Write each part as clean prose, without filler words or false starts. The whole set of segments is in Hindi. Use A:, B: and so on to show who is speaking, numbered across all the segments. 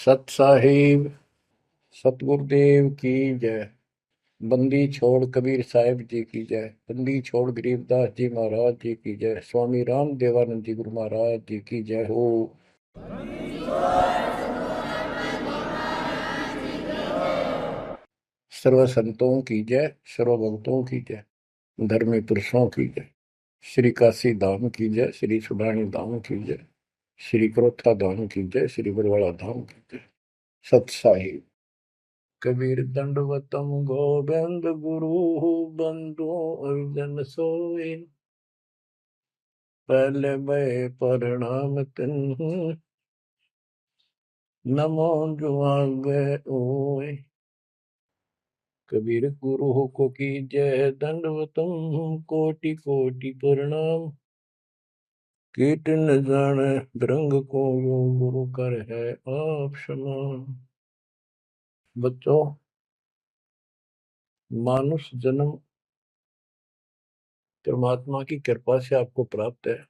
A: सत साहिब सतगुरुदेव की जय। बंदी छोड़ कबीर साहिब जी की जय। बंदी छोड़ गरीबदास जी महाराज जी की जय। स्वामी राम देवानंद जी गुरु महाराज जी की जय हो। सर्व संतों की जय, सर्व भक्तों की जय, धर्मी पुरुषों की जय। श्री काशी धाम की जय, श्री सुडानी धाम की जय, श्री क्रोथा धाम की जय, श्री बरवाड़ा धाम की जय। सत साहिब। कबीर दंडवतम गोविंद गुरु बंधु अर्जन सोई। पहले भय प्रणाम तिन्ह नमो जुआगे ओय। कबीर गुरु को की जय, दंडवतम कोटि कोटि प्रणाम। कीट न जाने रंग को यो गुरु कर है आप समान। बच्चों, मानुष जन्म परमात्मा की कृपा से आपको प्राप्त है।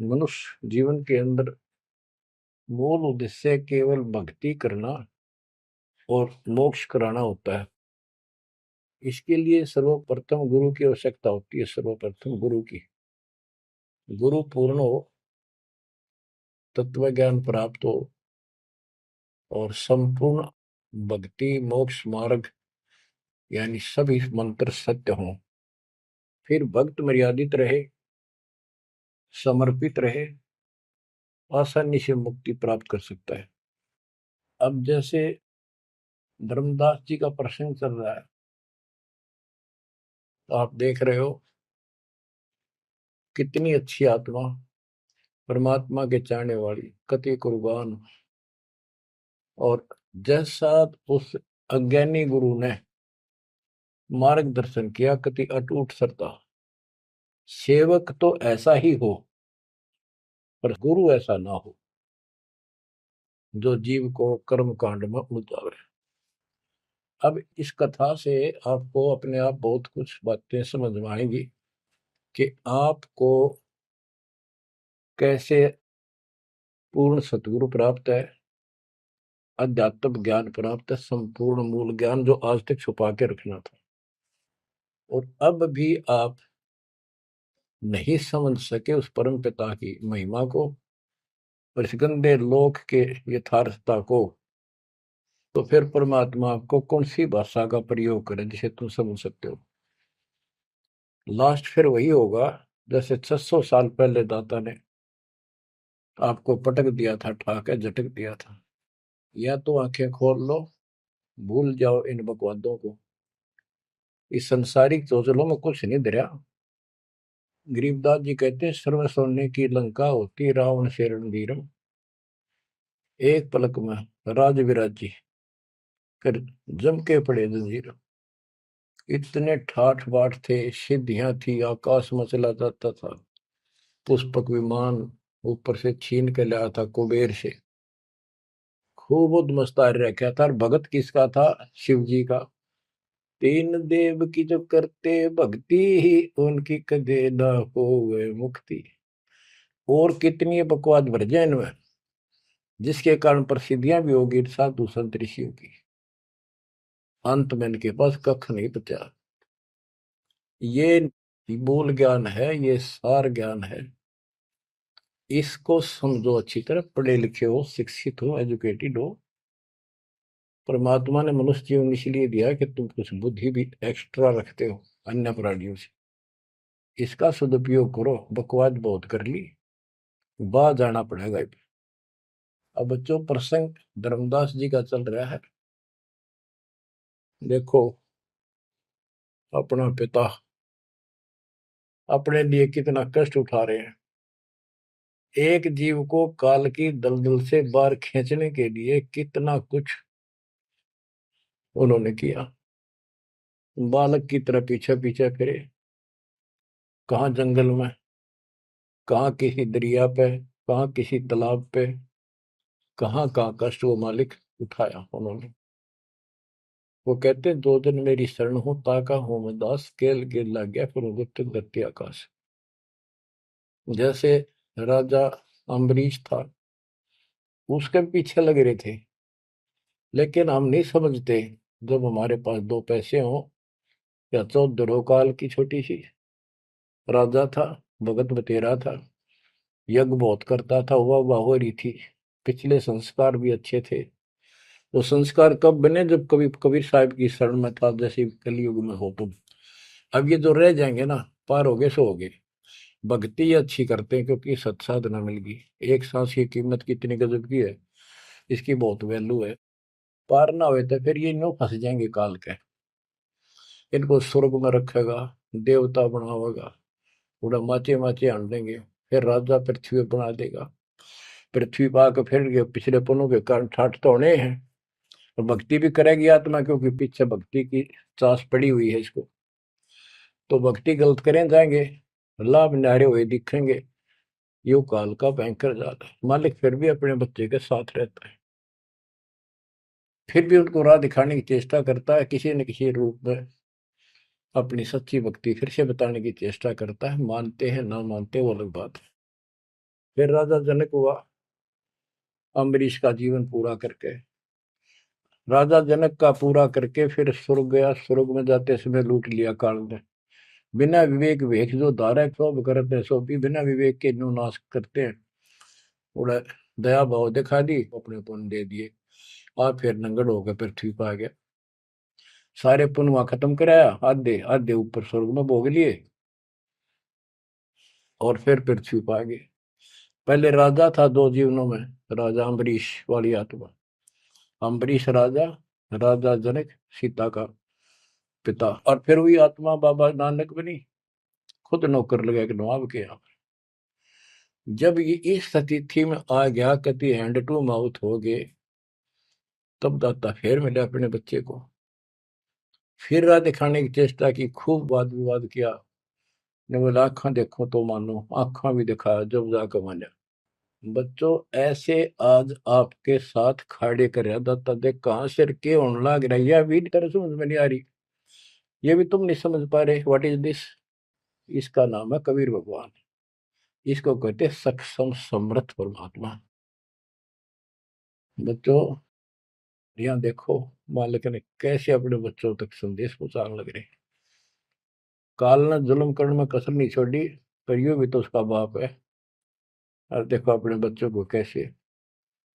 A: मनुष्य जीवन के अंदर मूल उद्देश्य केवल भक्ति करना और मोक्ष कराना होता है। इसके लिए सर्वप्रथम गुरु की आवश्यकता होती है। सर्वप्रथम गुरु की, गुरु पूर्ण हो, तत्व ज्ञान प्राप्त हो और संपूर्ण भक्ति मोक्ष मार्ग यानी सभी मंत्र सत्य हों। फिर भक्त मर्यादित रहे, समर्पित रहे, आसानी से मुक्ति प्राप्त कर सकता है। अब जैसे धर्मदास जी का प्रसंग चल रहा है, तो आप देख रहे हो कितनी अच्छी आत्मा, परमात्मा के चाहने वाली, कति कुर्बान। और जैसा उस अज्ञानी गुरु ने मार्गदर्शन किया, कति अटूट श्रद्धा। सेवक तो ऐसा ही हो, पर गुरु ऐसा ना हो जो जीव को कर्म कांड में उलझावे। अब इस कथा से आपको अपने आप बहुत कुछ बातें समझ में आएंगी कि आपको कैसे पूर्ण सतगुरु प्राप्त है, अध्यात्म ज्ञान प्राप्त है, संपूर्ण मूल ज्ञान जो आज तक छुपा के रखना था। और अब भी आप नहीं समझ सके उस परम पिता की महिमा को और इस गंदे लोक के यथार्थता को, तो फिर परमात्मा आपको कौन सी भाषा का प्रयोग करे जिसे तुम समझ सकते हो। लास्ट फिर वही होगा जैसे 600 साल पहले दाता ने आपको पटक दिया था, ठाके झटक दिया था। या तो आंखें खोल लो, भूल जाओ इन बकवादों को। इस संसारिक चोचलों में कुछ नहीं धरा। गरीबदास जी कहते हैं, सर्व सोने की लंका होती रावण से रणधीरम। एक पलक में राज विराजी कर जम के पड़े जंजीर। इतने ठाठ बाट थे, सिद्धियां थी, आकाश में चला जाता था। पुष्पक विमान ऊपर से छीन के लाया था कुबेर से। खूब उद्मस्तार रखा था। और भगत किसका था? शिव जी का। तीन देव की जो करते भक्ति ही उनकी कदे न होवे मुक्ति। और कितनी बकवाद भर जाए इनमें, जिसके कारण प्रसिद्धियां भी होगी साधु संत ऋषियों की। अंत में इनके पास कख नहीं बचा। ये मूल ज्ञान है, ये सार ज्ञान है। इसको समझो अच्छी तरह, पढ़े लिखे हो, शिक्षित हो, एजुकेटेड हो। परमात्मा ने मनुष्य जीवन इसलिए दिया कि तुम कुछ बुद्धि भी एक्स्ट्रा रखते हो अन्य प्राणियों से। इसका सदुपयोग करो। बकवाद बहुत कर ली, बाहर जाना पड़ेगा। अब बच्चों, प्रसंग धर्मदास जी का चल रहा है। देखो, अपना पिता अपने लिए कितना कष्ट उठा रहे हैं। एक जीव को काल की दलदल से बाहर खींचने के लिए कितना कुछ उन्होंने किया। बालक की तरह पीछे पीछे फिरे, कहाँ जंगल में, कहाँ किसी दरिया पे, कहाँ किसी तालाब पे, कहाँ कहाँ कष्ट वो मालिक उठाया उन्होंने। वो कहते, दो दिन मेरी शरण हो, ताका हूं मैं दास, केल गिर लग गया फिर गुप्त धरती आकाश। जैसे राजा अम्बरीश था, उसके पीछे लग रहे थे लेकिन हम नहीं समझते, जब हमारे पास दो पैसे हों, या 14 काल की छोटी सी राजा था, भगत बतेरा था, यज्ञ बहुत करता था, वाह हो रही थी, पिछले संस्कार भी अच्छे थे। वो संस्कार कब बने? जब कभी कबीर साहब की शरण में था, जैसे कलयुग में हो तुम। अब ये जो रह जाएंगे ना, पार हो गए सो हो गए। भक्ति ये अच्छी करते हैं क्योंकि सत्साधना मिल गई। एक सांस की कीमत कितनी गजब की है, इसकी बहुत वैल्यू है। पार ना हुए तो फिर ये नो फंस जाएंगे काल के। इनको स्वर्ग में रखेगा, देवता बनावेगा, उड़ा माचे माचे आन देंगे, फिर राजा पृथ्वी पर बना देगा। पृथ्वी पा के फिर ये पिछले पुण्यों के कारण ठाठ तो होने हैं। और भक्ति भी करेगी आत्मा, क्योंकि पीछे भक्ति की चास पड़ी हुई है इसको। तो भक्ति गलत करें जाएंगे, लाभ न्यारे हुए दिखेंगे। यो काल का भयंकर जाल है। मालिक फिर भी अपने बच्चे के साथ रहता है, फिर भी उनको राह दिखाने की चेष्टा करता है, किसी न किसी रूप में अपनी सच्ची भक्ति फिर से बताने की चेष्टा करता है। मानते हैं ना मानते वो अलग बात है। फिर राजा जनक हुआ अम्बरीश का जीवन पूरा करके। राजा जनक का पूरा करके फिर स्वर्ग गया। स्वर्ग में जाते समय लूट लिया काल ने। बिना विवेक वेख जो धारा सब करते हैं, सो भी बिना विवेक के नु नाश करते हैं। उड़ा दया भाव दिखा दी, अपने पुण्य दे दिए, और फिर नंगड़ होकर पृथ्वी पर आ गया। सारे पुण्य वहां खत्म कराया, आधे आधे ऊपर स्वर्ग में भोग लिए, और फिर पृथ्वी पर आ गए। पहले राजा था दो जीवनों में, राजा अम्बरीश वाली आत्मा। अम्बरीश राजा, राजा जनक सीता का पिता। और फिर हुई आत्मा बाबा नानक बनी, खुद नौकर लगा के नवाब के यहाँ। जब ये इस स्थिति में आ गया, कति हैंड टू माउथ हो गए, तब दाता फिर मिले अपने बच्चे को। फिर राह दिखाने की चेष्टा की, खूब वाद विवाद किया। ने बोला आंखा देखो तो मानो, आंखा भी दिखाया, जब जाकर माना। बच्चों ऐसे आज आपके साथ खड़े कर दाता देख कहां सिर के होने लग रहा है, यह भी तरह समझ में नहीं आ रही, ये भी तुम नहीं समझ पा रहे। What is this? इसका नाम है कबीर भगवान। इसको कहते हैं सक्षम समर्थ परमात्मा। बच्चों यहाँ देखो, मालिक ने कैसे अपने बच्चों तक संदेश पहुंचाने लग रहे। काल ने जुल्म करने में कसर नहीं छोड़ी, पर यूं भी तो उसका बाप है। और देखो अपने बच्चों को कैसे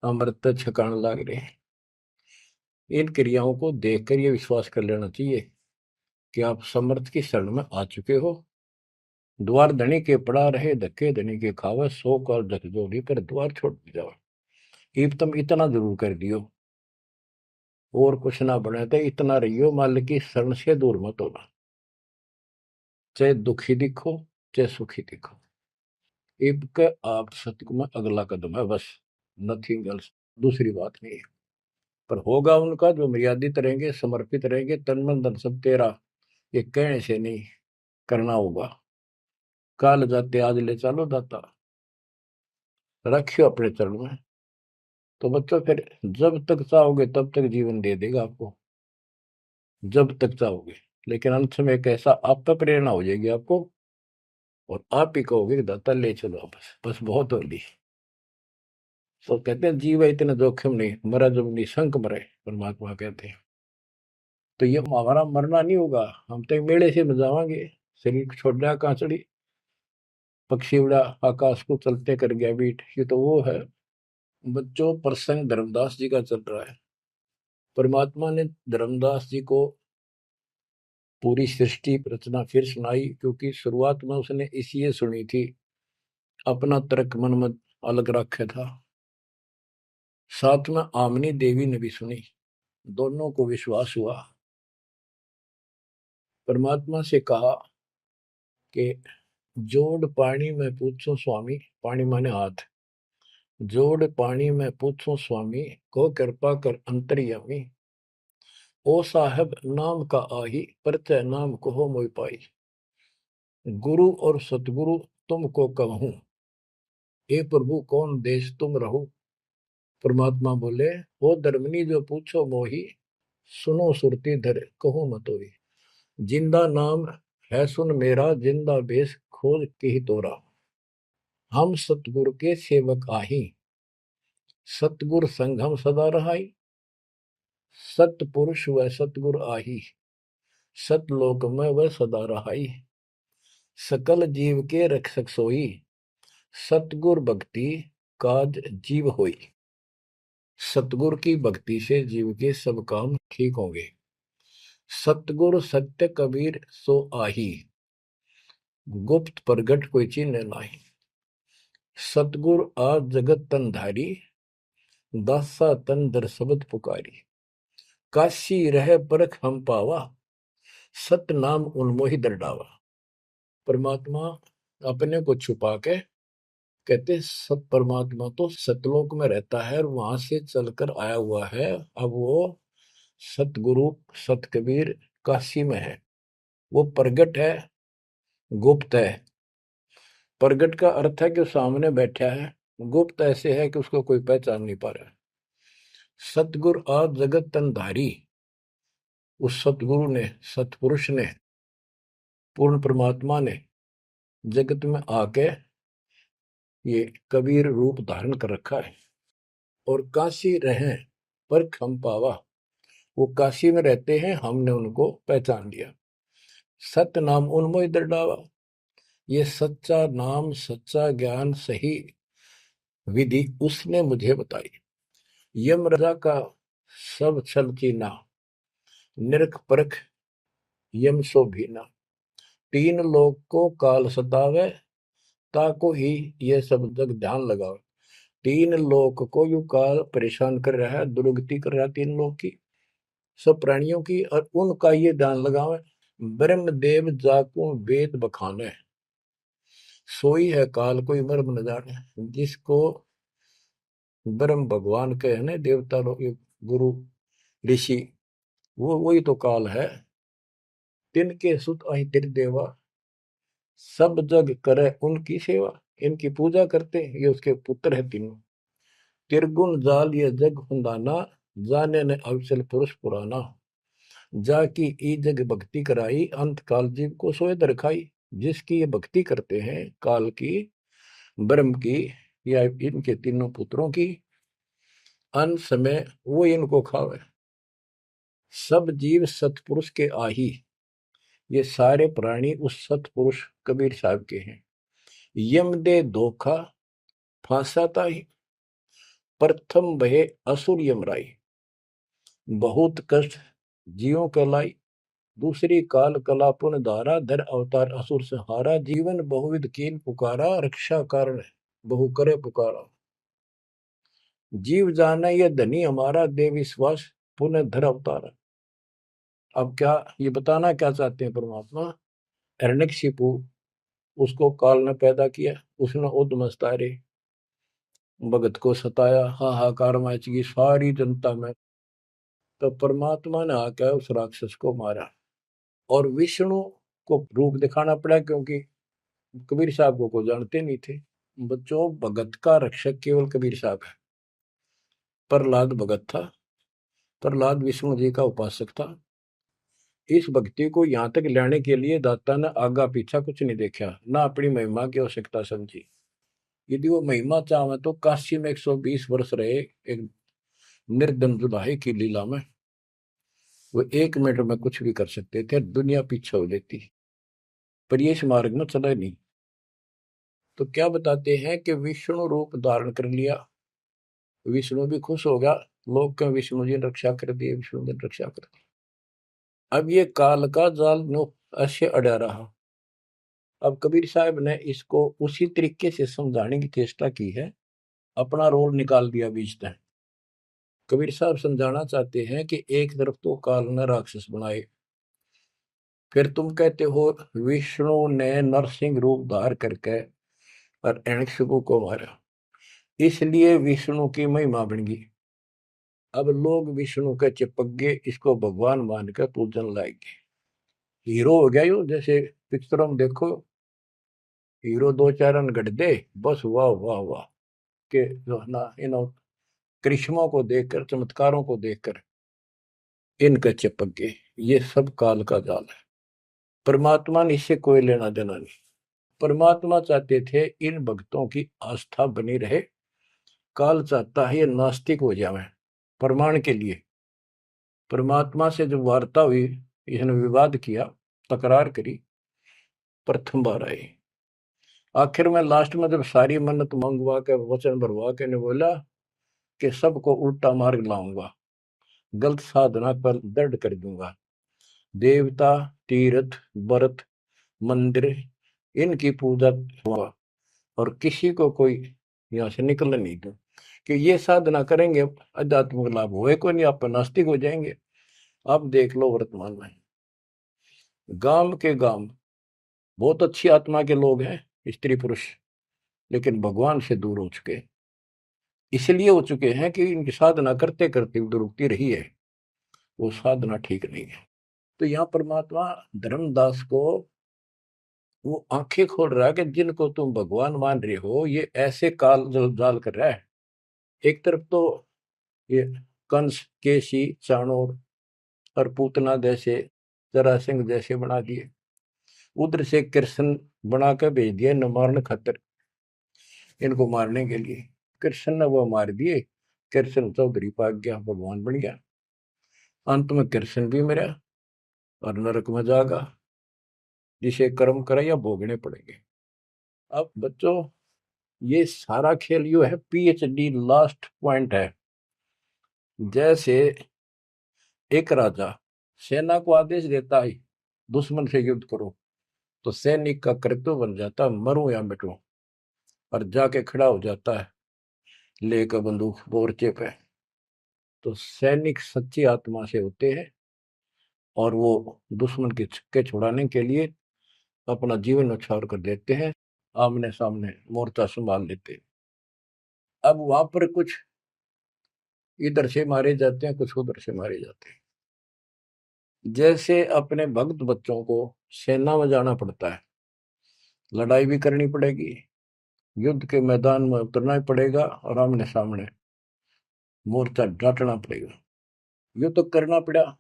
A: अमृत छकाने लग रहे हैं। इन क्रियाओं को देखकर ये विश्वास कर लेना चाहिए कि आप समर्थ की शरण में आ चुके हो। द्वार धनी के पड़ा रहे, धक्के धनी के खावे, 100 काल जग जोड़ी पर द्वार छोड़ जाओ। इब तुम इतना जरूर कर दियो, और कुछ ना बने तो इतना रहियो, मालिक की शरण से दूर मत होना। चाहे दुखी दिखो, चाहे सुखी दिखो, इब के आप सत्य में अगला कदम है बस, नथिंग एल्स। दूसरी बात नहीं है। पर होगा उनका जो मर्यादित रहेंगे, समर्पित रहेंगे, तन मन धन सब तेरा, ये कहने से नहीं, करना होगा। काल जाते आज ले चलो दाता, रखियो अपने चरण में। तो बच्चों फिर जब तक चाहोगे तब तक जीवन दे देगा आपको, जब तक चाहोगे। लेकिन अंत में एक ऐसा आप पर प्रेरणा हो जाएगी आपको, और आप ही कहोगे कि दाता ले चलो, बस बस बहुत होगी। तो कहते हैं जीव है इतना जोखिम नहीं, मरा जब निशंक मरे, परमात्मा कहते हैं। तो ये हमारा मरना नहीं होगा, हम तो मेले से बजावांगे। शरीर छोड़ दिया कांचड़ी, पक्षी उड़ा आकाश को चलते कर गया बीट, ये तो वो है। बच्चों प्रसंग धर्मदास जी का चल रहा है। परमात्मा ने धर्मदास जी को पूरी सृष्टि रचना फिर सुनाई, क्योंकि शुरुआत में उसने इसलिए सुनी थी, अपना तर्क मन में अलग रखा था। साथ में आमनी देवी ने भी सुनी, दोनों को विश्वास हुआ। परमात्मा से कहा कि जोड़ पानी में पूछो स्वामी, पानी माने हाथ, जोड़ पानी में पूछो स्वामी, को कृपा कर अंतर्यामी। ओ साहब नाम का आही, परचय नाम कहो मोय पाई। गुरु और सतगुरु तुमको कहूं, हे प्रभु कौन देश तुम रहो। परमात्मा बोले, ओ धर्मनी जो पूछो मोही, सुनो सुरती धर कहो मतोई। जिंदा नाम है सुन मेरा, जिंदा बेस खोज के ही तोरा। हम सतगुरु के सेवक आही, सतगुर संग हम सदा रहाई। सतपुरुष व सतगुर आही, सतलोक में वह सदा रहाई। सकल जीव के रक्षक सोई, सतगुर भक्ति काज जीव होई। सतगुर की भक्ति से जीव के सब काम ठीक होंगे। सतगुर सत्य कबीर सो आही, गुप्त प्रगट कोई चिन्ह नाही। सतगुर आज जगत तन धारी, दासा तन दर शब्द पुकारी। काशी रह परख हम पावा, सत नाम उन्मोहि दर डावा। परमात्मा अपने को छुपा के कहते सत परमात्मा तो सतलोक में रहता है और वहां से चलकर आया हुआ है। अब वो सतगुरु सत कबीर काशी में है। वो प्रगट है, गुप्त है। प्रगट का अर्थ है कि सामने बैठा है, गुप्त ऐसे है कि उसको कोई पहचान नहीं पा रहा। सतगुरु आज जगत तन धारी, उस सतगुरु ने, सतपुरुष ने, पूर्ण परमात्मा ने जगत में आके ये कबीर रूप धारण कर रखा है। और काशी रहे पर खम पावा, वो काशी में रहते हैं, हमने उनको पहचान लिया। सत नाम उन्मोह दर डावा, ये सच्चा नाम, सच्चा ज्ञान, सही विधि उसने मुझे बताई। यम राजा का सब छल चीना, निरख परख यम सो भीना। तीन लोग को काल सतावे, ताको ही ये सब जग ध्यान लगावे। तीन लोग को यू काल परेशान कर रहा है, दुर्गति कर रहा है तीन लोग की, सब प्राणियों की, और उनका ये ध्यान लगावे। ब्रह्मदेव जाको वेद बखाने, सोई है काल कोई मर्म न जाने। जिसको ब्रह्म भगवान के है ना, देवता लोग, गुरु ऋषि, वो वही तो काल है। तिनके सुत अहि तिर देवा, सब जग करे उनकी सेवा। इनकी पूजा करते, ये उसके पुत्र है तीनों। तिरगुण जाल ये जग हुंदाना, जाने ने अवसल पुरुष पुराना। जाकी ई जग भक्ति कराई, अंत काल जीव को सोए दरखाई। जिसकी ये भक्ति करते हैं काल की, ब्रह्म की, या इनके तीनों पुत्रों की, अंत समय वो इनको खावे। सब जीव सतपुरुष के आही, ये सारे प्राणी उस सतपुरुष कबीर साहब के हैं। यम दे धोखा फांसाता ही, प्रथम भय असुर यमराई। बहुत कष्ट जीवों के लाई, दूसरी काल कला पुन धारा। धर अवतार असुर संहारा, जीवन बहुविध कीन पुकारा। रक्षा कारण बहु करे पुकारा। जीव जाना ये धनी हमारा, दे विश्वास पुनः धर अवतारा। अब क्या ये बताना क्या चाहते हैं परमात्मा? हिरण्यकशिपु, उसको काल ने पैदा किया, उसने उद्मस्तारे भगत को सताया, हाहाकार मच गई सारी जनता में। तो परमात्मा ने आकर उस राक्षस को मारा और विष्णु को रूप दिखाना पड़ा, क्योंकि कबीर साहब को जानते नहीं थे। बच्चों, भगत का रक्षक केवल कबीर साहब है। प्रहलाद भगत था, प्रहलाद विष्णु जी का उपासक था। इस भक्ति को यहाँ तक लाने के लिए दाता ने आगा पीछा कुछ नहीं देखा, ना अपनी महिमा की आवश्यकता समझी। यदि वो महिमा चाहे तो काशी में 120 वर्ष रहे एक निर्दम जुदाई की लीला में, वो 1 मिनट में कुछ भी कर सकते थे, दुनिया पीछे हो लेती, पर ये इस मार्ग में चला नहीं। तो क्या बताते हैं कि विष्णु रूप धारण कर लिया, विष्णु भी खुश होगा, लोग क्यों विष्णु जी ने रक्षा कर दी, विष्णु जी ने रक्षा कर दी। अब ये काल का जाल नो ऐसे अड़ा रहा। अब कबीर साहब ने इसको उसी तरीके से समझाने की चेष्टा की है, अपना रोल निकाल दिया बीच में। कबीर साहब समझाना चाहते हैं कि एक तरफ तो काल ने राक्षस बनाए, फिर तुम कहते हो विष्णु ने नरसिंह रूप धार करके और हिरण्यकशिपु को मारा, इसलिए विष्णु की महिमा बन गई। अब लोग विष्णु के चिपक गए, इसको भगवान मान कर पूजन लाएंगे। हीरो हो गया यो, जैसे पिक्चरों में देखो हीरो 2-4 रन गढ़ दे, बस वाह वाह वाह के जो ना इन करिश्मों को देखकर, चमत्कारों को देखकर इनका चिपक गए। ये सब काल का जाल है, परमात्मा ने इससे कोई लेना देना नहीं। परमात्मा चाहते थे इन भक्तों की आस्था बनी रहे, काल चाहता है ये नास्तिक हो जाए प्रमाण के लिए। परमात्मा से जब वार्ता हुई, इसने विवाद किया, तकरार करी, प्रथम बार आई। आखिर में लास्ट में जब सारी मन्नत मंगवा के वचन भरवा के ने बोला कि सबको उल्टा मार्ग लाऊंगा, गलत साधना पर दृढ़ कर दूंगा, देवता, तीर्थ, व्रत, मंदिर, इनकी पूजा हुआ, और किसी को कोई यहाँ से निकल नहीं दूं, कि ये साधना करेंगे आध्यात्मिक लाभ होए को नहीं, आप नास्तिक हो जाएंगे। आप देख लो वर्तमान में गांव के गांव बहुत अच्छी आत्मा के लोग हैं, स्त्री पुरुष, लेकिन भगवान से दूर हो चुके, इसलिए हो चुके हैं कि इनकी साधना करते करते दुरुक्ति रही है, वो साधना ठीक नहीं है। तो यहाँ परमात्मा धर्मदास को वो आंखें खोल रहा है कि जिनको तुम भगवान मान रहे हो ये ऐसे काल जाल कर रहा है। एक तरफ तो ये कंस, केसी, चाणूर और पूतना जैसे, जरासिंह जैसे बना दिए, उधर से कृष्ण बना के भेज दिया न मारने खातर, इनको मारने के लिए। कृष्ण ने वो मार दिए, कृष्ण चौधरी पाक गया, भगवान बन गया। अंत में कृष्ण भी मरा और नरक में जागा, जिसे कर्म करे या भोगने पड़ेंगे। अब बच्चों ये सारा खेल यू है, PhD लास्ट पॉइंट है। जैसे एक राजा सेना को आदेश देता है दुश्मन से युद्ध करो, तो सैनिक का कर्तव्य बन जाता है मरूं या मिटूं, और जाके खड़ा हो जाता है लेकर बंदूक मोर्चे पे। तो सैनिक सच्ची आत्मा से होते हैं और वो दुश्मन के छक्के छुड़ाने के लिए अपना जीवन न्यौछावर कर देते हैं, आमने सामने मोर्चा संभाल लेते हैं। अब वहां पर कुछ इधर से मारे जाते हैं, कुछ उधर से मारे जाते हैं। जैसे अपने भक्त बच्चों को सेना में जाना पड़ता है, लड़ाई भी करनी पड़ेगी, युद्ध के मैदान में उतरना ही पड़ेगा और आमने सामने मोर्चा डांटना पड़ेगा। ये तो करना पड़ा,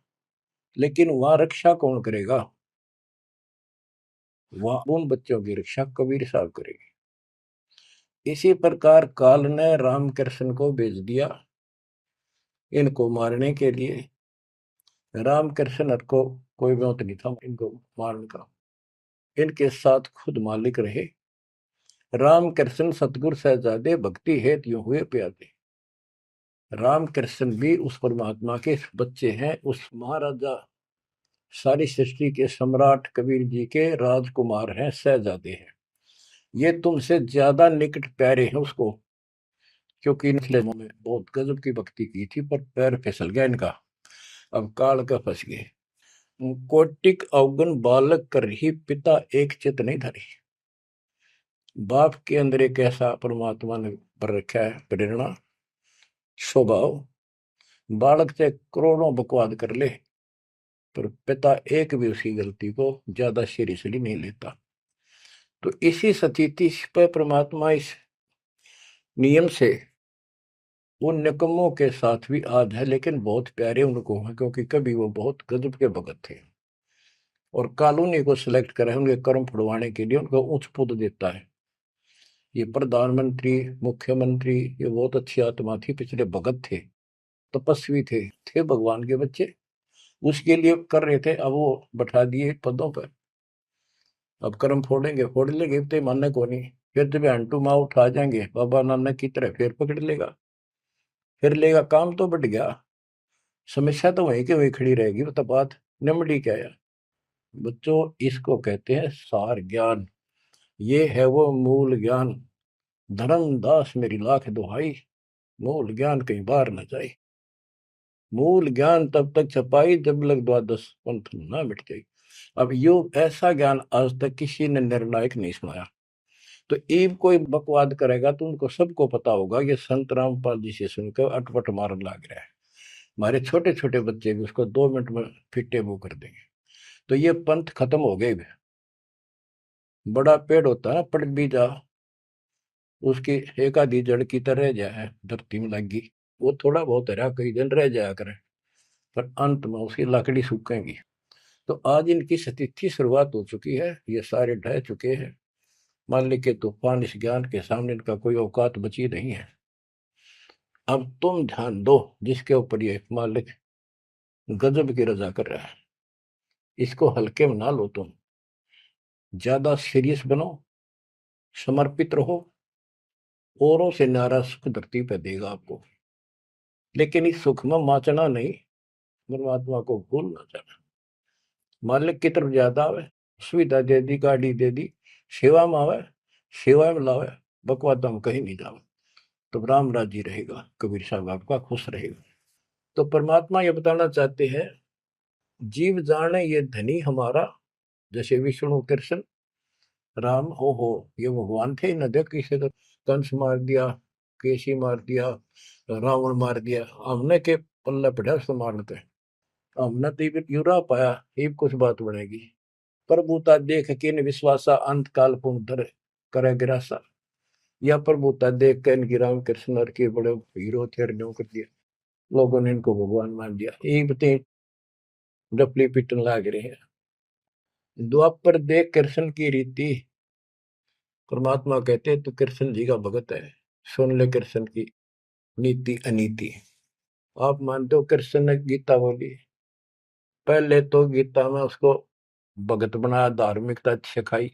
A: लेकिन वहां रक्षा कौन करेगा? वहां उन बच्चों की रक्षा कबीर साहब करेंगे। इसी प्रकार काल ने रामकृष्ण को भेज दिया इनको मारने के लिए। रामकृष्ण को कोई मौत नहीं था इनको मारने का, इनके साथ खुद मालिक रहे। रामकृष्ण सतगुरु सहजादे भक्ति हेतु यूं हुए प्यादे। रामकृष्ण भी उस परमात्मा के बच्चे हैं, उस महाराजा सारी सृष्टि के सम्राट कबीर जी के राजकुमार हैं, सहजादे हैं। ये तुमसे ज्यादा निकट प्यारे हैं उसको, क्योंकि इनके में बहुत गजब की भक्ति की थी, पर पैर फिसल गया इनका, अब काल का फंस गए। कोटिक अवगुण बालक कर ही पिता एक चित नहीं धरी। बाप के अंदर एक ऐसा परमात्मा ने पर रखा है प्रेरणा, स्वभाव, बालक से करोड़ों बकवाद कर ले पर पिता एक भी उसकी गलती को ज्यादा सीरियसली नहीं लेता। तो इसी स्थिति पर परमात्मा इस नियम से उन निकम्मों के साथ भी आज है, लेकिन बहुत प्यारे उनको हैं, क्योंकि कभी वो बहुत गजब के भगत थे और कॉलोनी को सिलेक्ट करा है उनके कर्म फुड़वाने के लिए, उनको उच्च पद देता है। ये प्रधानमंत्री, मुख्यमंत्री, ये बहुत अच्छी आत्मा थी, पिछले भगत थे, तपस्वी थे भगवान के बच्चे, उसके लिए कर रहे थे। अब वो बैठा दिए पदों पर, अब कर्म फोड़ेंगे, फोड़ लेंगे तो मानने को नहीं, फिर जब हंटू माँ उठा जाएंगे बाबा नानक की तरह, फिर पकड़ लेगा, फिर लेगा, काम तो बढ़ गया, समस्या तो वहीं के वहीं खड़ी रहेगी, वो तो बात निमड़ी क्या है। बच्चों इसको कहते हैं सार ज्ञान, ये है वो मूल ज्ञान। धर्मदास मेरी लाख दुहाई, मूल ज्ञान कहीं बाहर न जाए। मूल ज्ञान तब तक छपाई जब लग द्वादश पंथ ना मिट जाए। अब यो ऐसा ज्ञान आज तक किसी ने निर्णायक नहीं सुनाया। तो ईब कोई बकवाद करेगा तो उनको सबको पता होगा कि संत रामपाल जी से सुनकर अटपट मारन लग रहा है। हमारे छोटे छोटे बच्चे भी उसको 2 मिनट में फिटे मुंह कर देंगे। तो ये पंथ खत्म हो गए। बड़ा पेड़ होता है पड़ भी जा, उसकी एक आधी जड़ की तरह जाए धरती में लगी, वो थोड़ा बहुत हरा कई दिन रह जाया करे, पर अंत में उसकी लकड़ी सूखेगी। तो आज इनकी स्थिति शुरुआत हो चुकी है, ये सारे ढह चुके हैं। मालिक के तूफान इस ज्ञान के सामने इनका कोई औकात बची नहीं है। अब तुम ध्यान दो जिसके ऊपर ये मालिक गजब की रजा कर रहा है। इसको हल्के में ना लो, तुम ज्यादा सीरियस बनो, समर्पित रहो, औरों से न्यारा सुख धरती पे देगा आपको। लेकिन इस सुख में माचना नहीं, परमात्मा को भूल ना जाना। मालिक की तरफ ज्यादा आवे, सुविधा दे दी, गाड़ी दे दी, सेवा में आवे, सेवा में लावे, बकवादा में कहीं नहीं जावे, तो राम राजी रहेगा, कबीर साहब आपका खुश रहेगा। तो परमात्मा ये बताना चाहते हैं, जीव जाने ये धनी हमारा, जैसे विष्णु कृष्ण राम हो ये भगवान थे न, देख किसी को कंस मार दिया, केसी मार दिया, रावण मार दिया, हमने के पल्ले पड़ा उसको मार लेते, हमने तो यूरा पाया, ये कुछ बात बनेगी। प्रभुता देख किन विश्वासा, अंत काल पुनः करे गिरासा। या प्रभुता देख के इनकी राम कृष्ण और के बड़े हीरो थे, न्यों कर दिया, लोगों ने इनको भगवान मान दिया। ये बते डपली पिटन लाग रहे हैं। द्वापर देख कृष्ण की रीति, परमात्मा कहते तो कृष्ण जी का भगत है, सुन ले कृष्ण की नीति अनीति। आप मानते हो कृष्ण ने गीता बोली, पहले तो गीता में उसको भगत बनाया, धार्मिकता सिखाई,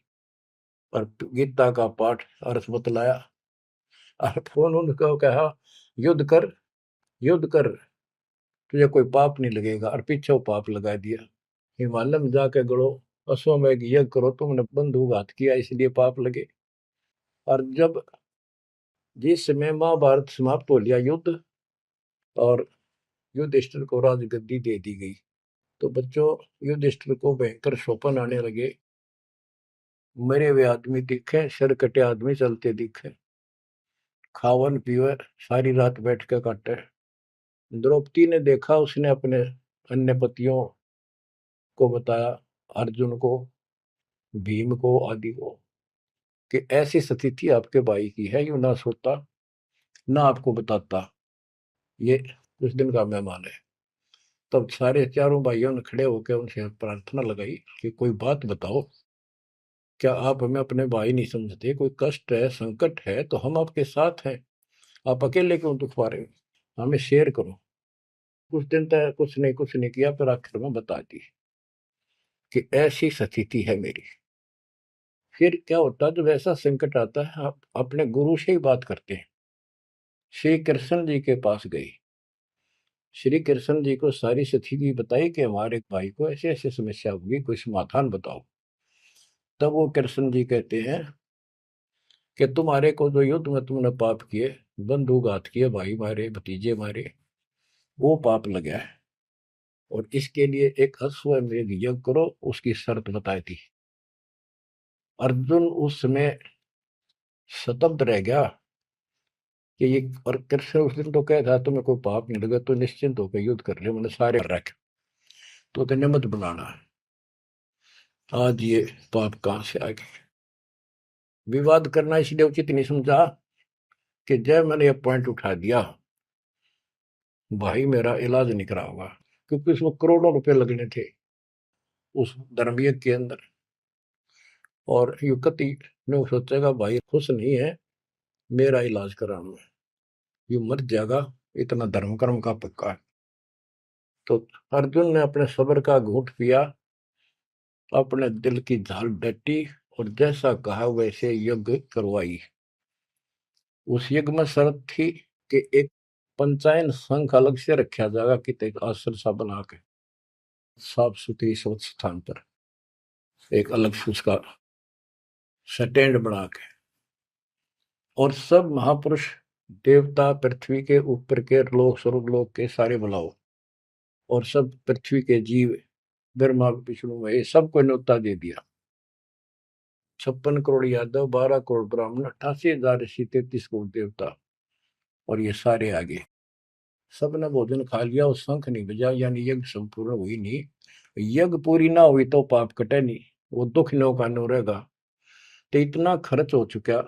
A: और गीता का पाठ अर्थ बतलाया, और फोन उनको कहा युद्ध कर, युद्ध कर, तुझे कोई पाप नहीं लगेगा, और पीछे वो पाप लगा दिया। हिमालय में जाके गड़ो, अश्वमेघ यज्ञ करो, तुमने बंधुघात किया इसलिए पाप लगे। और जब जिस समय महाभारत समाप्त हो लिया युद्ध, और युधिष्ठिर को राजगद्दी दे दी गई, तो बच्चों युधिष्ठिर को भयंकर स्वप्न आने लगे, मरे हुए आदमी दिखे, सिर कटे आदमी चलते दिखे, खावन पीवे सारी रात बैठ के काटे। द्रौपदी ने देखा, उसने अपने अन्य पतियों को बताया, अर्जुन को, भीम को, आदि को, कि ऐसी स्थिति आपके भाई की है, यूं ना सोता ना आपको बताता, ये कुछ दिन का मेहमान है। तब सारे चारों भाइयों ने खड़े होकर उनसे प्रार्थना लगाई कि कोई बात बताओ, क्या आप हमें अपने भाई नहीं समझते? कोई कष्ट है, संकट है तो हम आपके साथ हैं, आप अकेले क्यों दुख पा रहे हो? हमें शेयर करो। कुछ दिन तक कुछ नहीं किया, फिर आखिर में बता दी कि ऐसी स्थिति है मेरी। फिर क्या होता है, जब ऐसा संकट आता है, आप अपने गुरु से ही बात करते हैं। श्री कृष्ण जी के पास गई, श्री कृष्ण जी को सारी स्थिति बताई कि हमारे भाई को ऐसे ऐसे समस्या होगी, कोई समाधान बताओ। तब वो कृष्ण जी कहते हैं कि तुम्हारे को जो युद्ध में तुमने पाप किए, बंधुघात किए, भाई मारे, भतीजे मारे, वो पाप लगा है, और इसके लिए एक अश्वमेध यज्ञ करो, उसकी शर्त बताई थी। अर्जुन उस समय स्तब्ध रह गया कि ये, और कृष्ण उस दिन तो कह था तुम्हें कोई पाप नहीं लगा तो निश्चिंत होकर युद्ध कर ले, मैंने सारे रख, तो कहने मत बुलाना। आज ये पाप कहां से आ गए? विवाद करना इसलिए उचित नहीं समझा कि जब मैंने ये पॉइंट उठा दिया, भाई मेरा इलाज नहीं करा होगा, क्योंकि उसमें करोड़ों रुपए लगने थे उस धर्मयज्ञ के अंदर। और युवती ने सोचेगा भाई खुश नहीं है, मेरा इलाज कराऊंगा, ये मर जाएगा, इतना धर्म कर्म का पक्का है। तो अर्जुन ने अपने सब्र का घूंट पिया, अपने दिल की झाल डटी, और जैसा कहा वैसे यज्ञ करवाई। उस यज्ञ में शर्त थी कि एक पंचायन संघ अलग से रखा जाएगा, कि एक आश्रम सा बना के साफ सुथरी स्वच्छ स्थान पर एक अलग से उसका स्टैंड बना के, और सब महापुरुष देवता पृथ्वी के ऊपर के लोक स्वर्ग लोक के सारे बुलाओ, और सब पृथ्वी के जीव, ब्रह्मा विष्णु महेश, सबको न्योता दे दिया। 56 करोड़ यादव, 12 करोड़ ब्राह्मण, 88,000 ऋषि, 33 करोड़ देवता, और ये सारे आगे। सबने भोजन खा लिया, और शंख नहीं बजा, यानी यज्ञ संपूर्ण हुई नहीं। यज्ञ पूरी ना हुई तो पाप कटे नहीं, वो दुख नो का नो रहेगा। तो इतना खर्च हो चुका,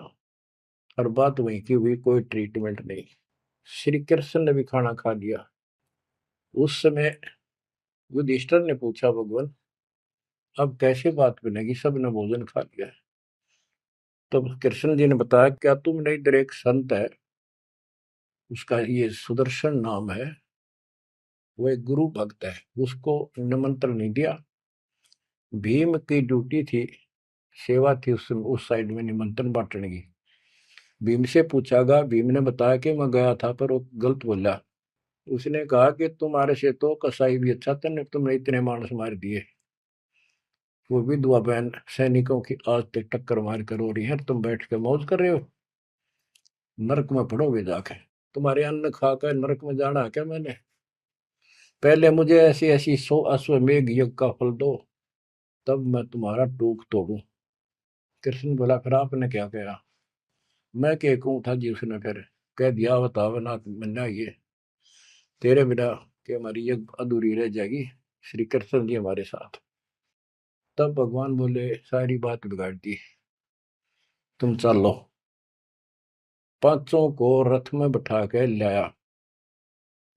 A: और बात वहीं की हुई, कोई ट्रीटमेंट नहीं। श्री कृष्ण ने भी खाना खा लिया। उस समय युधिष्ठिर ने पूछा, भगवान अब कैसे बात बनेगी, सबने भोजन खा लिया। तब कृष्ण जी ने बताया, क्या तुमने इधर एक संत है, उसका ये सुदर्शन नाम है, वो एक गुरु भक्त है, उसको निमंत्रण नहीं दिया। भीम की ड्यूटी थी, सेवा थी उस साइड में निमंत्रण बांटने की। भीम से पूछागा, भीम ने बताया कि मैं गया था पर वो गलत बोला। उसने कहा कि तुम्हारे से तो कसाई भी अच्छा था, तुमने इतने मानस मार दिए, वो विधवा बहन सैनिकों की आज तक टक्कर मार कर हो रही है, तुम बैठ के मौज कर रहे हो, नरक में पड़ोगे जाके। तुम्हारे अन्न खाकर नरक में जाना है क्या मैंने? पहले मुझे ऐसी ऐसी 100 अश्वमेघ यज्ञ का फल दो, तब मैं तुम्हारा टूक तोड़ू। कृष्ण बोला, फिर आपने क्या कहा? मैं क्या कहूँ था जी, उसने फिर कह दिया, बताओ ना मन्ना, ये तेरे बिना कि हमारी यज्ञ अधूरी रह जाएगी, श्री कृष्ण जी हमारे साथ। तब भगवान बोले, सारी बात बिगाड़ दी, तुम चलो। पांचों को रथ में बैठा के लाया,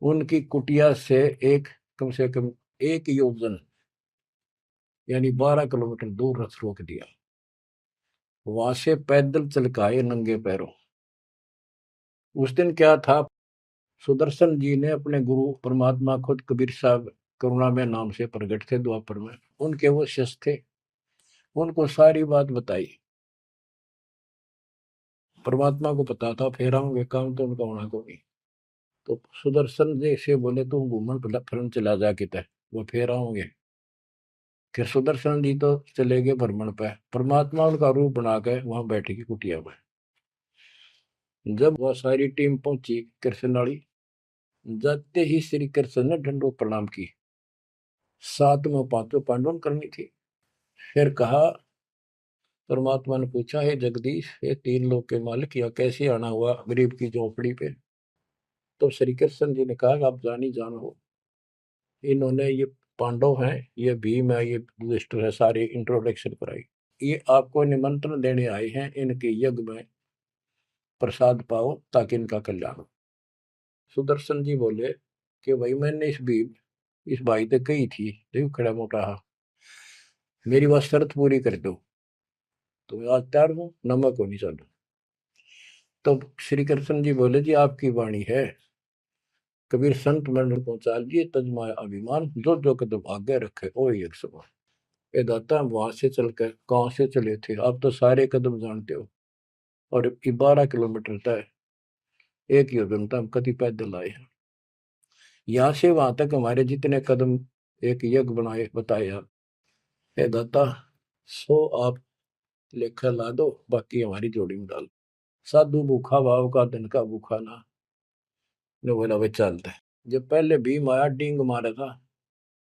A: उनकी कुटिया से एक, कम से कम 1 योजन यानी 12 किलोमीटर दूर रथ रोक दिया। वहां से पैदल चल के आए नंगे पैरों। उस दिन क्या था, सुदर्शन जी ने अपने गुरु परमात्मा खुद कबीर साहब करुणा में नाम से प्रकट थे द्वापर में, उनके वो शिष्य थे, उनको सारी बात बताई। परमात्मा को पता था फेर आऊंगे, काम तो उनका होना को नहीं। तो सुदर्शन जी से बोले, तुम घूमन फिरन चला जा किते, वो फेर आऊंगे। फिर सुदर्शन जी तो चले गए भ्रमण पे, परमात्मा उनका रूप बना के वहां बैठी की कुटिया में। जब वह सारी टीम पहुंची कृष्ण वाली, जाते ही श्री कृष्ण ने दंडो प्रणाम की। साथ में पांचों पांडवों करनी थी। फिर कहा, परमात्मा ने पूछा, हे जगदीश, ये 3 लोक के मालिक, या कैसे आना हुआ गरीब की झोपड़ी पे? तो श्री कृष्ण जी ने कहा, आप जानी जान हो, इन्होंने ये पांडव हैं, ये भीम है, ये युधिष्ठिर है, सारी इंट्रोडक्शन कराई। ये आपको निमंत्रण देने आए हैं, इनके यज्ञ में प्रसाद पाओ ताकि इनका कल्याण हो। सुदर्शन जी बोले कि भाई मैंने इस भाई तक कही थी, देखो खड़ा मोटा हा, मेरी बात शर्त पूरी कर दो तो मैं आज तैयार हूँ, नमक को नहीं चलो। तो श्री कृष्ण जी बोले, जी आपकी वाणी है, कबीर संत मंडल पहुंचा दिए, तजमाया अभिमान, जो कदम आगे रखे ओ एक समान। ये दाता वहां से चलकर कहाँ से चले थे, आप तो सारे कदम जानते हो, और 12 किलोमीटर तय, 1 योजन तक हम कति पैदल आए हैं। यहाँ से वहां तक हमारे जितने कदम एक यज्ञ बनाए बताए आप, हे दाता 100 आप लेखा ला दो, बाकी हमारी जोड़ी में डाल। साधु भूखा भाव का दिन का भूखा ना, ने बोला वे चलते। जब पहले भीम आया डींग मारा था,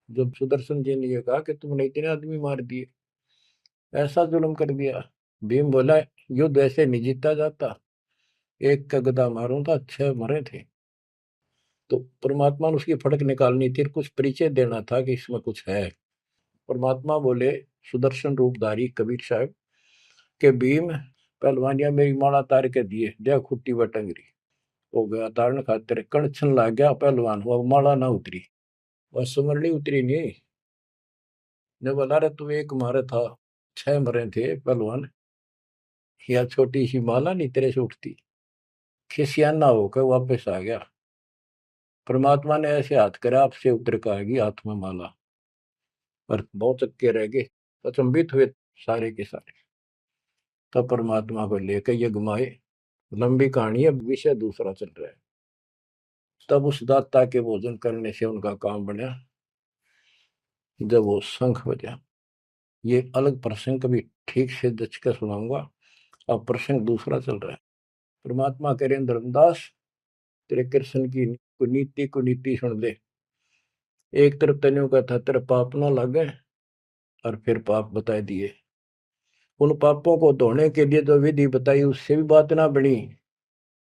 A: जब सुदर्शन जी ने ये कहा कि तुमने इतने आदमी मार दिए, ऐसा जुल्म कर दिया। भीम बोला, युद्ध ऐसे नहीं जीता जाता, एक का गदा मारूं था 6 मरे थे। तो परमात्मा ने उसकी फड़क निकालनी थी, कुछ परिचय देना था कि इसमें कुछ है। परमात्मा बोले, सुदर्शन रूपधारी कबीर साहब के भीम, पहलवानिया मेरी माला तार के दिए, दे खुट्टी व टंगरी। हो गया तारण खातिर, कणछन लाग गया पहलवान, वो माला ना उतरी, वह सुमरनी उतरी नहीं। ने बोला, रे तू एक मारे था 6 मरे थे पहलवान, या छोटी सी माला नहीं तेरे से उठती। खिसियाना होकर वापस आ गया। परमात्मा ने ऐसे हाथ करा, आपसे उतर कर आएगी हाथ में माला, और बहुत चक्के रह गए, अचंभित हुए सारे के सारे। तब परमात्मा को लेकर ये घुमाए, लंबी कहानी है, विषय दूसरा चल रहा है। तब उस दाता के भोजन करने से उनका काम बना, जब वो शंख बजा। ये अलग प्रसंग कभी ठीक से दच कर सुनाऊंगा, अब प्रसंग दूसरा चल रहा है। परमात्मा कह रहे धर्मदास, तेरे कृष्ण की कुनीति सुन दे। एक तरफ तेने का था तेरा पाप ना लगे, और फिर पाप बताए दिए। उन पापों को धोने के लिए जो विधि बताई उससे भी बात ना बनी,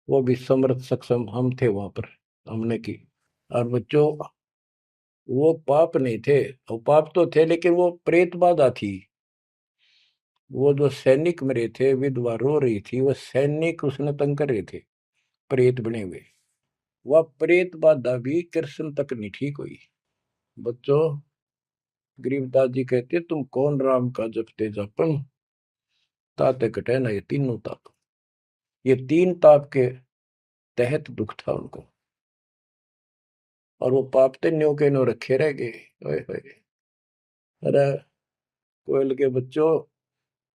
A: वो भी समर्थ सक्षम हम थे वहां पर, हमने की। और बच्चों, वो पाप नहीं थे, वो पाप तो थे लेकिन वो प्रेत बाधा थी। वो जो सैनिक मरे थे, विधवा रो रही थी, वो सैनिक उसने तंग कर रहे थे, प्रेत बने हुए। वह प्रेत बाधा भी कृष्ण तक नहीं ठीक हुई। बच्चों, गरीबदास जी कहते, तुम कौन राम का जपते जपन, ताते कटे ना ये तीनों ताप। ये 3 ताप के तहत दुख था उनको। और वो पापते न्यो के न्यो रखे रह गए। ओए होए। अरे कोयल के बच्चों,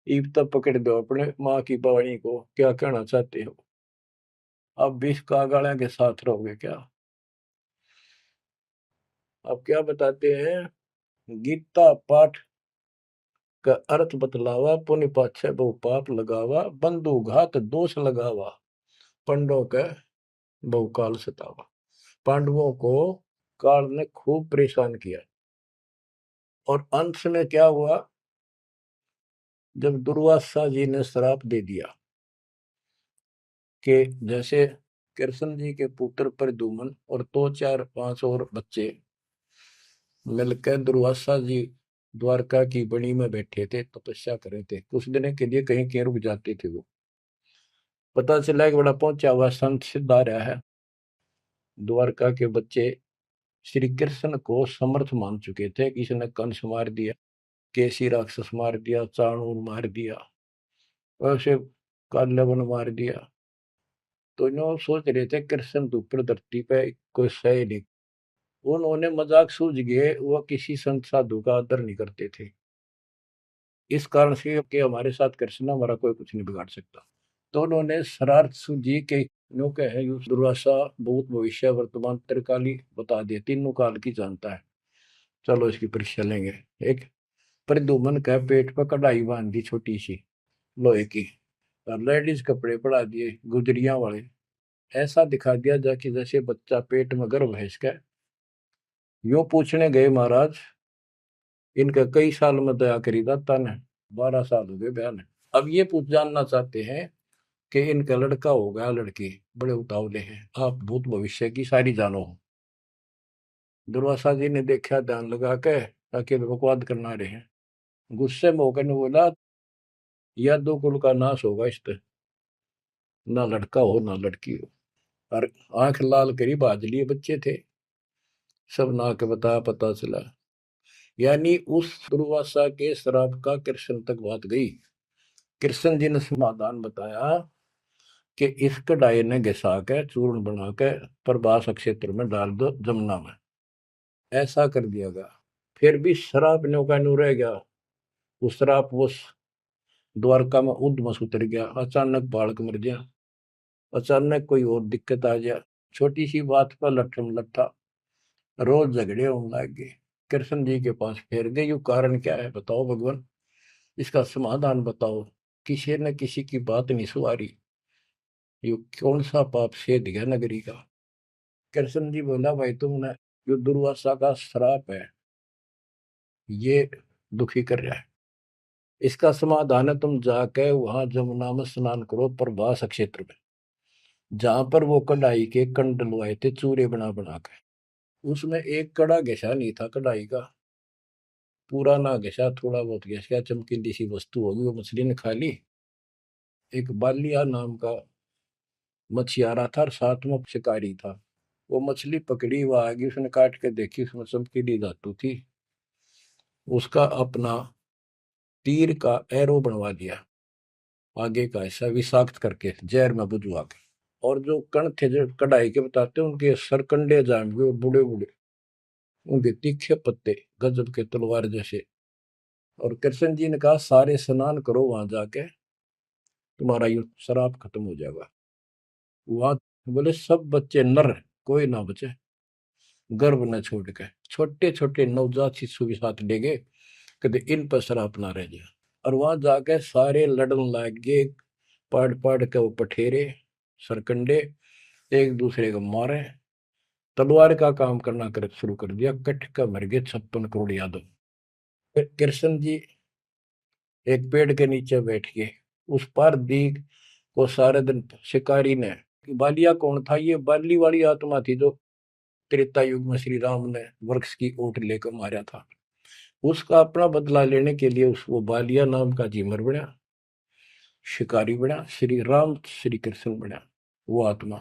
A: ईब तक पकड़ दो अपने माँ की वाणी को, क्या कहना चाहते हो? अब विष कागाड़ा के साथ रहोगे क्या? अब क्या बताते हैं? गीता पाठ का अर्थ बतलावा, पुण्य पाछे बहु पाप लगावा, बंधु घात दोष लगावा, पंडों के बहुकाल सतावा। पांडवों को काल ने खूब परेशान किया, और अंत में क्या हुआ? जब दुर्वासा जी ने श्राप दे दिया कि जैसे कृष्ण जी के पुत्र प्रद्युम्न और दो चार पांच और बच्चे मिलकर दुर्वासा जी द्वारका की बनी में बैठे थे, तपस्या कर रहे थे, कुछ दिन के लिए कहीं कहीं रुक जाते थे। वो पता चला कि बड़ा पहुंचा हुआ संत सिद्ध आ रहा है। द्वारका के बच्चे श्री कृष्ण को समर्थ मान चुके थे। किसी ने कंस मार दिया, केसी राक्षस मार दिया, चाणूर मार दिया, वैसे काल्यवन मार दिया। तो इन सोच रहे थे कृष्ण तो ऊपर धरती पे कोई सही नहीं। उन्होंने मजाक सूझ गए, वो किसी संत साधु का आदर नहीं करते थे। इस कारण से कि हमारे साथ कृष्ण, हमारा कोई कुछ नहीं बिगाड़ सकता। तो उन्होंने शरारत सूझी के नो कहे दुर्वासा भूत भविष्य वर्तमान त्रिकाली बता दिए, तीनों काल की जानता है, चलो इसकी परीक्षा लेंगे। एक प्रद्युम्न का पेट पर कढ़ाई बांध दी छोटी सी लोहे की, और लेडीज कपड़े पड़ा दिए गुजरिया वाले, ऐसा दिखा दिया जाके जैसे बच्चा पेट में गर्भ है इसका। यूं पूछने गए महाराज, इनका कई साल में दया करी दाता ने? 12 साल हो गए बयान। अब ये पूछ जानना चाहते हैं कि इनका लड़का होगा लड़की, बड़े उतावले हैं, आप भूत भविष्य की सारी जानो हो। दुर्वासा जी ने देखा ध्यान लगा के, ताकि बकवाद करना रहे हैं। गुस्से में होकर ने बोला, यह दो कुल का नाश होगा इस पे, ना लड़का हो ना लड़की हो। और आंख लाल करी बाज लिए बच्चे थे, सब ना के बताया पता चला। यानी उस दुर्वासा के श्राप का कृष्ण तक बात गई। कृष्ण जी ने समाधान बताया कि इस कढ़ाई ने घिसा के चूर्ण बना के प्रभास क्षेत्र में डाल दो जमुना में। ऐसा कर दिया गया। फिर भी श्राप न्यो का न्यू रह गया। वो श्राप वो द्वारका में उद्मस उतर गया। अचानक बालक मर गया, अचानक कोई और दिक्कत आ गया, छोटी सी बात पर लट्ठम लट्ठा, रोज झगड़े होने लग गए। कृष्ण जी के पास फिर गए, यू कारण क्या है बताओ भगवान, इसका समाधान बताओ। किसी ने किसी की बात नहीं सुधारी, यू कौन सा पाप सेध गया नगरी का? कृष्ण जी बोला, भाई तुमने, जो दुर्वासा का श्राप है ये दुखी कर रहा है, इसका समाधान है तुम जाके वहां जमुना में स्नान करो प्रभास क्षेत्र में, जहां पर वो कढ़ाई के कंड डलवाए थे चूरे बना बना के। उसमें एक कड़ा घिसा नहीं था कढ़ाई का, पूरा ना घिसा, थोड़ा बहुत घिस, चमकीली सी वस्तु होगी, वो मछली ने खा ली। एक बालिया नाम का मछियारा था और साथ में शिकारी था। वो मछली पकड़ी, वो आगे उसने काट के देखी, उसमें चमकीली धातु थी। उसका अपना तीर का एरो बनवा दिया, आगे का ऐसा विषाक्त करके जहर में बुझवा के। और जो कण थे जो कढ़ाई के बताते हैं, उनके सरकंडे जाम हुए, बूढ़े बूढ़े, उनके तीखे पत्ते गजब के तलवार जैसे। और कृष्ण जी ने कहा, सारे स्नान करो वहां जाके, तुम्हारा ये शराब खत्म हो जाएगा। वहां बोले सब बच्चे नर, कोई ना बचे, गर्भ न छोड़ के, छोटे छोटे नवजात शिशु भी साथ ले गए, कदे इन पर शराब ना रह जाए। और वहां जाके सारे लड़न लग गए, पाड़ पाड़ के वो पठेरे सरकंडे एक दूसरे को मारे, तलवार का काम करना कर शुरू कर दिया। कट का मर गए 56 करोड़ यादव। फिर कृष्ण जी एक पेड़ के नीचे बैठ गए, उस पार दीख को सारे दिन शिकारी ने, बालिया कौन था? ये बाली वाली आत्मा थी जो त्रेता युग में श्री राम ने वृक्ष की ओट लेकर मारा था। उसका अपना बदला लेने के लिए उस वो बालिया नाम का जीमर बना, शिकारी बना, श्री राम श्री कृष्ण बना वो आत्मा।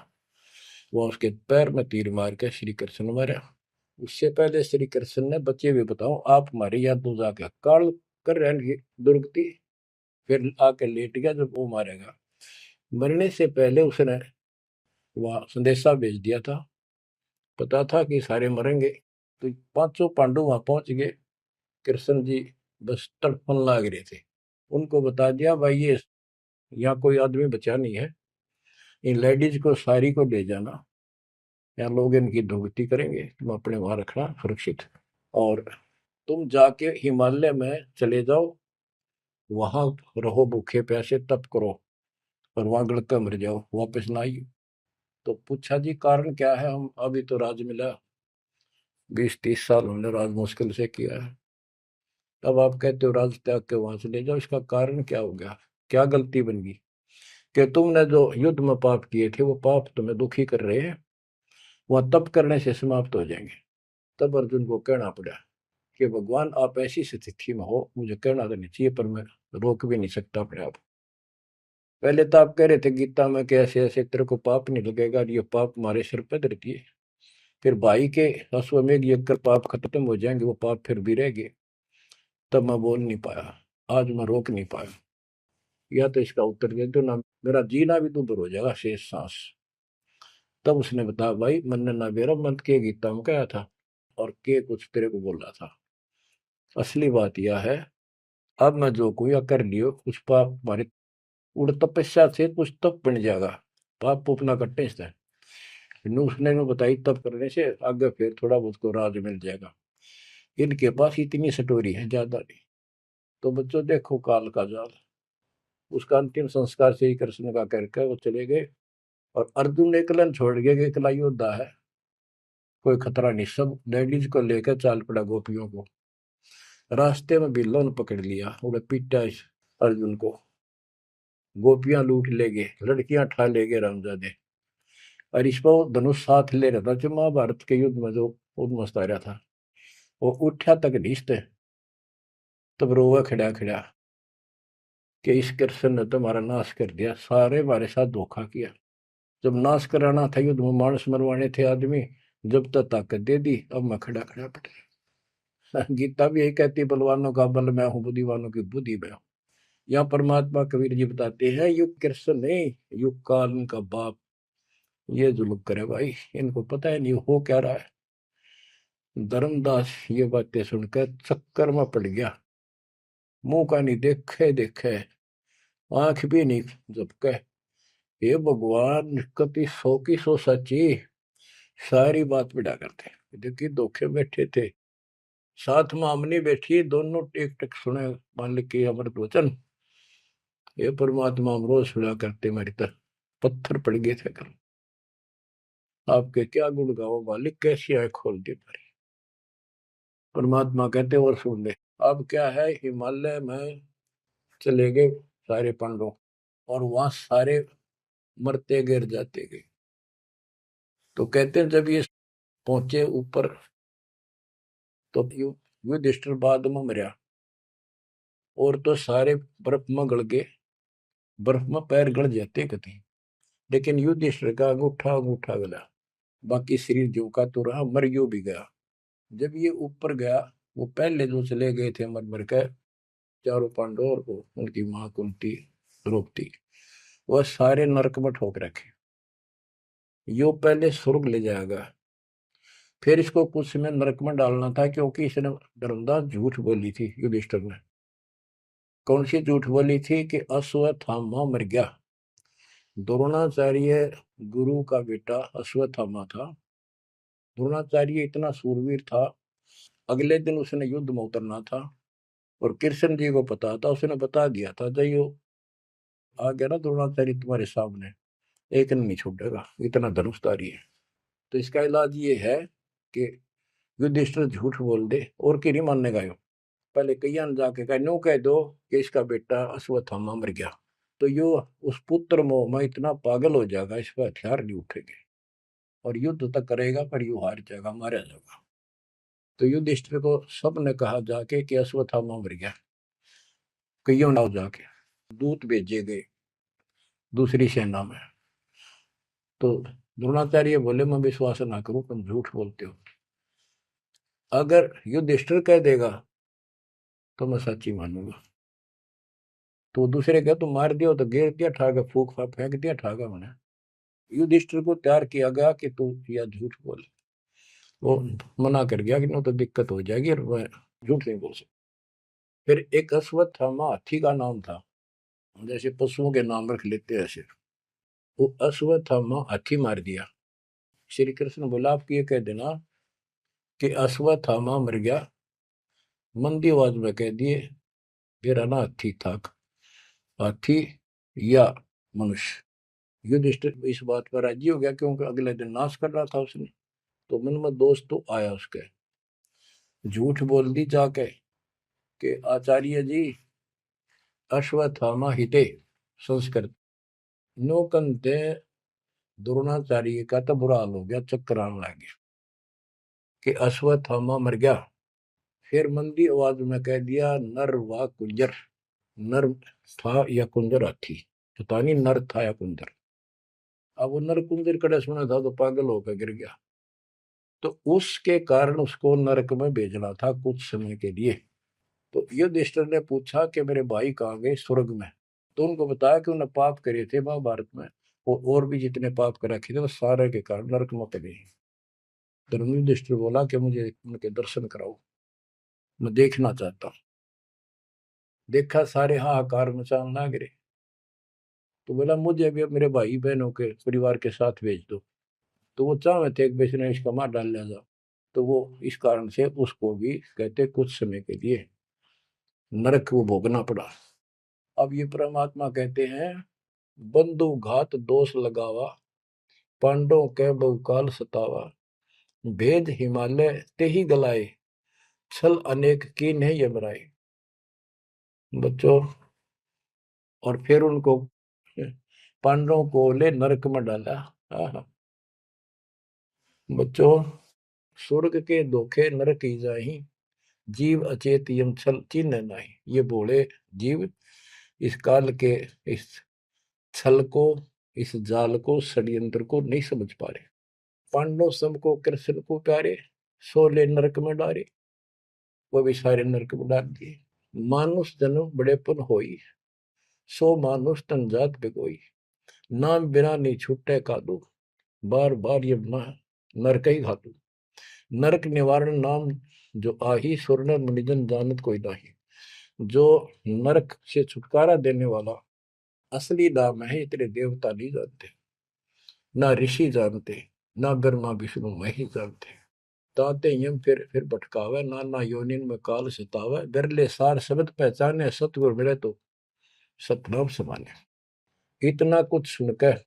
A: वो उसके पैर में तीर मार के श्री कृष्ण मारा। उससे पहले श्री कृष्ण ने, बच्चे भी बताओ आप हमारे या तो जाके काल कर रहे दुर्गति, फिर आके लेट गया जब वो मारेगा। मरने से पहले उसने वह संदेशा भेज दिया था पता था कि सारे मरेंगे। तो पांचों पांडव वहां पहुंच गए। कृष्ण जी बस तड़पन लाग रहे थे। उनको बता दिया भाई ये यहाँ कोई आदमी बचा नहीं है, इन लेडीज को सारी को ले जाना, यहाँ लोग इनकी दुर्गति करेंगे, तुम अपने वहां रखना सुरक्षित, और तुम जाके हिमालय में चले जाओ, वहां रहो भूखे प्यासे तप करो, और वहां गड़कर मर जाओ, वापस ना आइए। तो पूछा जी कारण क्या है, हम अभी तो राज मिला, 20-30 साल हमने राज मुश्किल से किया है, अब आप कहते हो राज त्याग के वहां से ले जाओ, इसका कारण क्या हो गया, क्या गलती बन गई कि तुमने जो युद्ध में पाप किए थे वो पाप तुम्हें दुखी कर रहे हैं, वह तप करने से समाप्त हो जाएंगे। तब अर्जुन को कहना पड़ा कि भगवान आप ऐसी स्थिति में हो, मुझे कहना तो नहीं चाहिए पर मैं रोक भी नहीं सकता अपने आप। पहले तो आप कह रहे थे गीता में कि ऐसे ऐसे तेरे को पाप नहीं लगेगा, ये पाप हमारे सिर पर धरती है, फिर भाई के अश्वमेध यज्ञ कर पाप खत्म हो जाएंगे, वो पाप फिर भी रहेंगे। तब मैं बोल नहीं पाया, आज मैं रोक नहीं पाया, या तो इसका उत्तर दे दो ना, मेरा जीना भी दूभर हो जाएगा शेष सांस। तब उसने बताया भाई मैंने ना मेरा मन के गीता में कहा था, और के कुछ तेरे को बोल रहा था। असली बात यह है, अब मैं जो कोई कर लियो कुछ पाप हमारे उड़ तपस्या से कुछ तप बन जाएगा, पाप पूपना कट्टे से उसने में बताई तप करने से आगे फिर थोड़ा बहुत को राज मिल जाएगा। इनके पास इतनी स्टोरी है ज्यादा नहीं। तो बच्चों देखो काल का जाल, उसका अंतिम संस्कार से ही कृष्ण का करके वो चले गए, और अर्जुन एकलन छोड़ गए कि एकला योद्धा है, कोई खतरा नहीं, सब लेडीज को लेकर चाल पड़ा गोपियों को। रास्ते में भी लोन पकड़ लिया, उन्हें पीटा इस अर्जुन को, गोपियां लूट ले गए, लड़कियां ठा ले गए रामजादे, और इस पर धनुष साथ ले रहा था जो महाभारत के युद्ध में जो उद्मस्त आ रहा था, वो उठा तक ढीसते, तब रोवा खड़ा खड़ा कि इस कृष्ण ने तुम्हारा नाश कर दिया, सारे हमारे साथ धोखा किया, जब नाश कराना था युद्ध में मानस मरवाने थे आदमी, जब तक ताकत दे दी, अब मैं खड़ा खड़ा पड़। गीता भी यही कहती, बलवानों का बल मैं हूँ, बुद्धिवानों की बुद्धि मैं हूँ। यहाँ परमात्मा कबीर जी बताते हैं युग कृष्ण नहीं, युग काल इनका बाप, ये जुल्म करे भाई, इनको पता है नहीं हो क्या रहा है। धर्मदास ये बातें सुनकर चक्कर में पड़ गया, मुंह का नहीं देखे देखे, आंख भी नहीं झपके, हे भगवान कति सौ की सौ सच्ची, सारी बात बिड़ा करते। देखिए धोखे बैठे थे, साथ में हमने बैठी, दोनों टेक टेक सुने मालिक के अमृत वचन, ये परमात्मा हम रोज सुना करते, मेरी तरह पत्थर पड़ गए थे कर, आपके क्या गुण गाओ मालिक, कैसी आंख खोल दी मारी। परमात्मा कहते और सुन ले। अब क्या है, हिमालय में चले गए सारे पांडव, और वहां सारे मरते गिर जाते गए। तो कहते हैं जब ये पहुंचे ऊपर, तो युधिष्ठिर बाद में मरा, और तो सारे बर्फ में गड़ गए, बर्फ में पैर गड़ जाते कति, लेकिन युधिष्ठिर का अंगूठा अंगूठा गला, बाकी शरीर जो का तो रहा, मर यूं भी गया। जब ये ऊपर गया, वो पहले जो चले गए थे मर मर के, चारों पांडव और वो उनकी मां कुंती द्रौपदी, वह सारे नरक में ठोक रखे, यो पहले स्वर्ग ले जाएगा, फिर इसको कुछ समय नरक में डालना था, क्योंकि इसने धर्मदास झूठ बोली थी युधिष्ठिर ने। कौन सी झूठ बोली थी कि अश्वत्थामा मर गया। द्रोणाचार्य गुरु का बेटा अश्वत्थामा था। द्रोणाचार्य इतना सूरवीर था, अगले दिन उसने युद्ध में उतरना था, और कृष्ण जी को पता था, उसने बता दिया था जयो आ गया ना द्रोणाचार्य तुम्हारे सामने, एक नहीं छूटेगा, इतना धनुषधारी है। तो इसका इलाज ये है कि युधिष्ठिर झूठ बोल दे, और की नहीं मानने का यो, पहले कईयां ने जाके कहा नो कह दो कि इसका बेटा अश्वत्थामा मर गया, तो यो उस पुत्र मोह में इतना पागल हो जाएगा, इस पर हथियार नहीं उठेंगे, और युद्ध तक करेगा पर यू हार जाएगा, मारा जाएगा। तो युधिष्ठिर को सबने कहा जाके कि अश्वत्थामा मर गया, कईयों ने जाके दूत भेजे गए दूसरी सेना में। तो द्रोणाचार्य बोले मैं विश्वास ना करूं, तुम झूठ बोलते हो, अगर युधिष्ठिर कह देगा तो मैं सच्ची मानूंगा। तो दूसरे क्या तुम मार दियो, तो गिर दिया ठागा, फूक फाक फेंक दिया ठागा उन्हें। युधिष्ठिर को तैयार किया गया कि तू या झूठ बोल, वो मना कर गया कि ना तो दिक्कत हो जाएगी और मैं झूठ नहीं बोल सकता। फिर एक अश्वत्थामा हाथी का नाम था, जैसे पशुओं के नाम रख लेते हैं ऐसे। वो अश्वत्थामा हाथी मार दिया। श्री कृष्ण बोला आप ये कह देना कि अश्वत्थामा मर गया, मंदी आवाज में कह दिए मेरा ना हाथी था, हाथी या मनुष्य। युधिष्ठिर इस बात पर राजी हो गया क्योंकि अगले दिन नाश कर रहा था उसने। तो मन में दोस्त तो आया उसके, झूठ बोल दी जाके कि आचार्य जी अश्वत्थामा हिते संस्कृत नौकंते द्रोणाचार्य का तो बुरा हाल हो गया, चक्कर आने लग गया कि अश्वत्थामा मर गया। फिर मंदी आवाज में कह दिया नर व कुंजर। नर था या कुंजर हाथी, पता नहीं नर था या कुंजर। अब वो नर कुंजर कड़े सुना था तो पागल होकर गिर गया। तो उसके कारण उसको नरक में भेजना था कुछ समय के लिए। तो युधिष्ठिर ने पूछा कि मेरे भाई कहाँ गए? स्वर्ग में। तो उनको बताया कि उन्होंने पाप करे थे महाभारत में, और भी जितने पाप कर रखे थे वो सारे के कारण नरक में गए। धर्म युधिष्ठिर बोला कि मुझे उनके दर्शन कराओ, मैं देखना चाहता हूँ। देखा सारे हाहाकार मचान ना गिरे। तो बोला मुझे भी मेरे भाई बहनों के परिवार के साथ भेज दो। तो वो चाहे थे कि बेचने इसका मार डाल लिया जाओ। तो वो इस कारण से उसको भी कहते कुछ समय के लिए नरक को भोगना पड़ा। अब ये परमात्मा कहते हैं बंधु घात दोष लगावा, पांडवों के बहुकाल सतावा, भेद हिमालय ते ही गलाए, छल अनेक की नहीं यमराए। बच्चों, और फिर उनको पांडवों को ले नरक में डाला। आहा। बच्चों, स्वर्ग के धोखे नरक ही जाही, जीव अचेत यम छल चिन्ह नहीं। ये बोले जीव इस काल के इस छल को, इस जाल को, षड्यंत्र को नहीं समझ पा रहे। पांडव सम को कृष्ण को प्यारे, सोले नरक में डारे, वो भी सारे नरक में डाल दिए। मानुष जन्म बड़ेपन होई, सो मानुष तन जात बिगोई, नाम बिना नहीं छूटे कादू, बार बार ये नरक ही घातू। नरक निवारण नाम जो आही, सुरनर मुनिजन जानत कोई नाही। जो नरक से छुटकारा देने वाला असली नाम है, इतने देवता नहीं जानते, ना ऋषि जानते, ना ब्रह्मा विष्णु महेश जानते। ताते यम फिर भटकावे, नाना योनिन में काल सतावे, बिरले सार शब्द पहचाने, सतगुर मिले तो सतनाम समाने। इतना कुछ सुनकर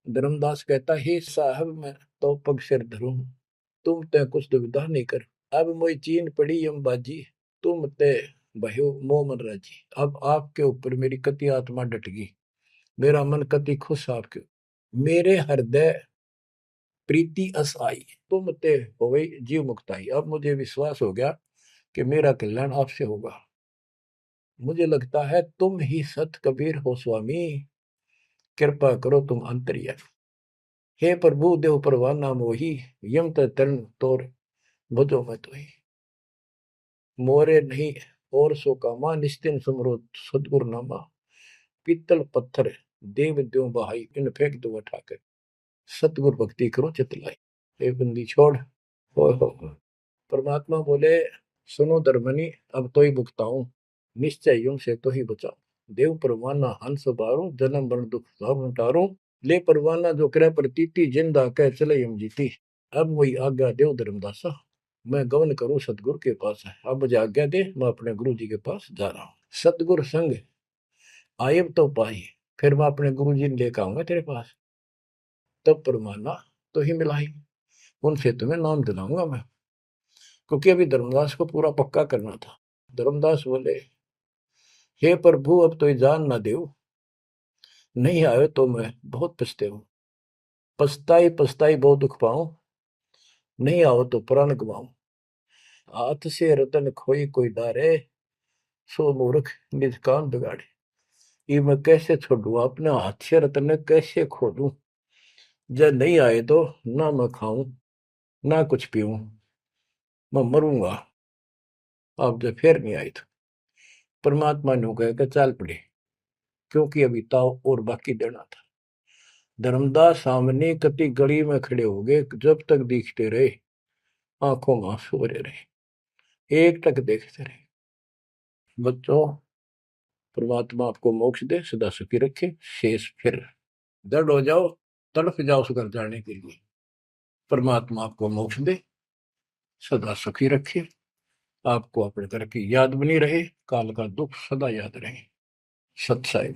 A: धर्मदास कहता हे साहब मैं तो पग सिर धरूं, तुम ते कुछ दुविधा नहीं कर। अब मोई चीन पड़ी यम बाजी, तुम ते भयो मोह मन राजी। अब आपके ऊपर मेरी कति आत्मा डट गई, मेरा मन कति खुश आपके। मेरे हृदय प्रीति अस आई, तुम ते हो गई जीव मुक्ताई। अब मुझे विश्वास हो गया कि मेरा कल्याण आपसे होगा। मुझे लगता है तुम ही सत कबीर हो स्वामी, कृपा करो तुम अंतर्यामी। हे प्रभु देव परवाना मोही, यम तरण तोर भजो मैं तो ही। मोरे नहीं और सो कामा, निस्तिन सुमरो सदगुरु नामा। पीतल पत्थर देव द्यो बहाई, इन फेंक दो उठाकर, सतगुरु भक्ति करो चित लाई। ये बंदी छोड़। हो। परमात्मा बोले सुनो धर्मनी, अब तो ही भुगताऊं, निश्चय यूं से तो ही बचाऊं। देव परवाना हंस बारू, जन्म मरण दुख सब टारू। ले परवाना जो करे प्रतीति, जिंदा कह चले यम जीती। अब वही आज्ञा देव धर्मदासा, मैं गमन करूं सतगुरु के पास है। अब मुझे आज्ञा दे, मैं अपने गुरु जी के पास जा रहा हूँ। सतगुरु संग आयब तो पाई, फिर मैं अपने गुरु जी ने लेकर आऊंगा तेरे पास। तब परमाना तो ही मिलाई, उनसे तुम्हें नाम दिलाऊंगा मैं। क्योंकि अभी धर्मदास को पूरा पक्का करना था। धर्मदास बोले हे प्रभु अब तो जान ना दे, नहीं आयो तो मैं बहुत पछते हूँ। पछताई पछताई बहुत दुख पाऊं, नहीं आओ तो प्राण गवाऊं। हाथ से रतन खोई कोई डारे, सो मूर्ख निज काम बिगाड़े। ये मैं कैसे छोड़ू, अपने हाथ से रतन कैसे खो दूं। जब नहीं आए तो ना मैं खाऊं ना कुछ पीऊं, मैं मरूंगा। अब जब फिर नहीं आई तो परमात्मा ने कहा चाल पड़े, क्योंकि अभी ताव और बाकी देना था। धर्मदास सामने कति गली में खड़े हो गए, जब तक दिखते रहे आंखों में आंसू भरे रहे, एक टक देखते रहे। बच्चों, परमात्मा आपको मोक्ष दे, सदा सुखी रखे, शेष फिर दृढ़ हो जाओ, तड़प जाओ उस घर जाने के लिए। परमात्मा आपको मोक्ष दे, सदा सुखी रखे, आपको अपने घर की याद बनी रहे, काल का दुख सदा याद रहे। सत्साई।